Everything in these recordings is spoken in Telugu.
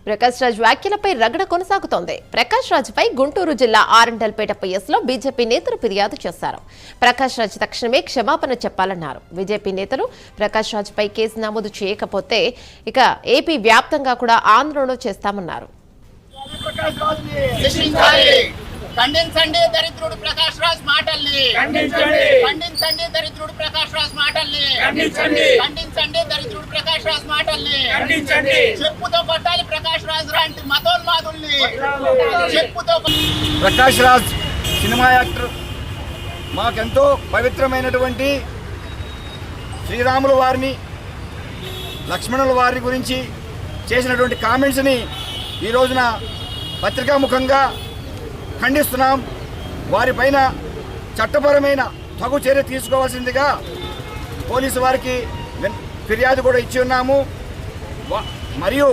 ప్రకాష్ రాజ్ వ్యాఖ్యలపై రగడ కొనసాగుతోంది. ప్రకాష్ రాజ్పై గుంటూరు జిల్లా ఆరండల్పేట పిఎస్లో బీజేపీ నేతలు ఫిర్యాదు చేశారు. ప్రకాష్ రాజ్ తక్షణమే క్షమాపణ చెప్పాలన్నారు. బీజేపీ నేతలు ప్రకాష్ రాజ్పై కేసు నమోదు చేయకపోతే ఇక ఏపీ వ్యాప్తంగా కూడా ఆందోళన చేస్తామన్నారు. ఖండించండి దరిద్రుడు ప్రకాష్ రాజ్ మాటల్ని, ఖండించండి దరిద్రుడు ప్రకాష్ రాజ్ మాటల్ని, ఖండించండి దరిద్రుడు ప్రకాష్ రాజ్ మాటల్ని, చెప్పుతో కొట్టాలి ప్రకాష్ రాజ్ లాంటి మతోన్మాదుల్ని, చెప్పుతో. ప్రకాష్ రాజ్ సినిమా యాక్టర్, మాకెంతో పవిత్రమైనటువంటి శ్రీరాముల వారిని, లక్ష్మణుల వారి గురించి చేసినటువంటి కామెంట్స్ని ఈ రోజున పత్రికాముఖంగా ఖండిస్తున్నాం. వారిపైన చట్టపరమైన తగు చర్య తీసుకోవాల్సిందిగా పోలీసు వారికి ఫిర్యాదు కూడా ఇచ్చి ఉన్నాము. మరియు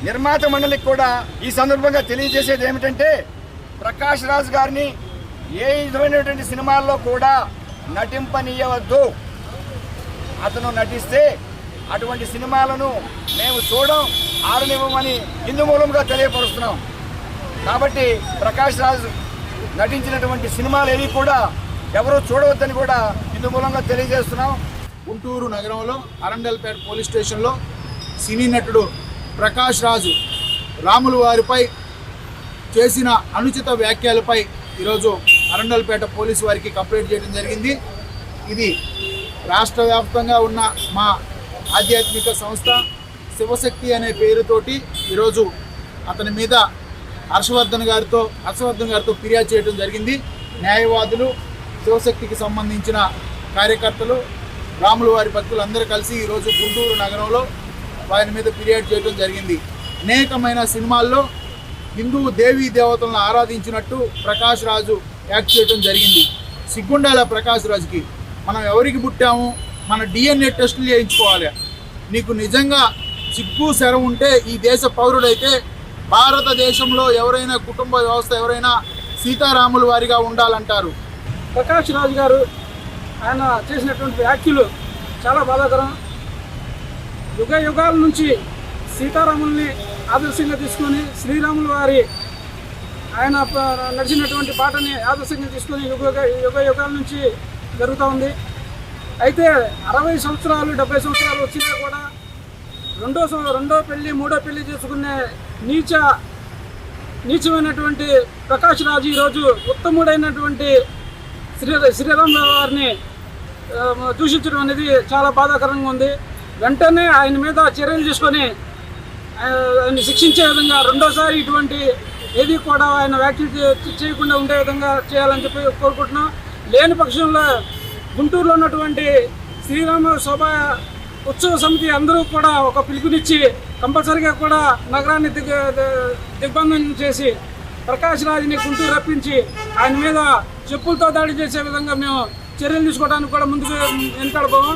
నిర్మాత మండలికి కూడా ఈ సందర్భంగా తెలియజేసేది ఏమిటంటే, ప్రకాష్ రాజ్ గారిని ఏ విధమైనటువంటి సినిమాల్లో కూడా నటింపనీయవద్దు. అతను నటిస్తే అటువంటి సినిమాలను మేము ఆడనివ్వమని హిందూ మూలంగా తెలియపరుస్తున్నాం. కాబట్టి ప్రకాష్ రాజ్ నటించినటువంటి సినిమాలు ఏవి కూడా ఎవరూ చూడవద్దని కూడా హిందూ మూలంగా తెలియజేస్తున్నాం. గుంటూరు నగరంలో అరండల్పేట పోలీస్ స్టేషన్లో సినీ నటుడు ప్రకాష్ రాజ్ రాముల వారిపై చేసిన అనుచిత వ్యాఖ్యలపై ఈరోజు అరండల్పేట పోలీసు వారికి కంప్లైంట్ చేయడం జరిగింది. ఇది రాష్ట్ర వ్యాప్తంగా ఉన్న మా ఆధ్యాత్మిక సంస్థ శివశక్తి అనే పేరుతోటి ఈరోజు అతని మీద హర్షవర్ధన్ గారితో ఫిర్యాదు చేయడం జరిగింది. న్యాయవాదులు, శివశక్తికి సంబంధించిన కార్యకర్తలు, రాముల వారి భక్తులు అందరూ కలిసి ఈరోజు గుంటూరు నగరంలో వారి మీద ఫిర్యాదు చేయడం జరిగింది. అనేకమైన సినిమాల్లో హిందూ దేవీ దేవతలను ఆరాధించినట్టు ప్రకాష్ రాజు యాక్ట్ చేయడం జరిగింది. సిగ్గుండాల ప్రకాష్ రాజుకి, మనం ఎవరికి పుట్టాము, మన DNA టెస్టులు చేయించుకోవాలి. నీకు నిజంగా సిగ్గు శరం ఉంటే ఈ దేశ పౌరుడైతే భారతదేశంలో ఎవరైనా కుటుంబ వ్యవస్థ ఎవరైనా సీతారాముల వారిగా ఉండాలంటారు. ప్రకాష్ రాజ్ గారు ఆయన చేసినటువంటి వ్యాఖ్యలు చాలా బాధాకరం. యుగాల నుంచి సీతారాముల్ని ఆదర్శంగా తీసుకొని సంశ్రీరాముల వారి ఆయన నడిచినటువంటి బాటని ఆదర్శంగా తీసుకొని యుగాల నుంచి జరుగుతూ ఉంది. అయితే 60 సంవత్సరాలు 70 సంవత్సరాలు వచ్చినా కూడా రెండో పెళ్లి మూడో పెళ్లి చేసుకునే నీచమైనటువంటి ప్రకాష్ రాజ్ ఈరోజు ఉత్తముడైనటువంటి శ్రీరాముల వారిని దూషించడం అనేది చాలా బాధాకరంగా ఉంది. వెంటనే ఆయన మీద చర్యలు తీసుకొని ఆయన శిక్షించే విధంగా రెండోసారి ఇటువంటి ఏది కూడా ఆయన వ్యాఖ్యలు చేయకుండా ఉండే విధంగా చేయాలని చెప్పి కోరుకుంటున్నాం. లేని పక్షంలో గుంటూరులో ఉన్నటువంటి శ్రీరామ శోభా ఉత్సవ సమితి అందరూ కూడా ఒక పిలుపునిచ్చి కంపల్సరీగా కూడా నగరాన్ని దిగ్బంధం చేసి ప్రకాష్ రాజ్ని గుంటూరు రప్పించి ఆయన మీద చెప్పులతో దాడి చేసే విధంగా మేము చర్యలు తీసుకోవడానికి కూడా ముందుకు వెనుకాడబోము.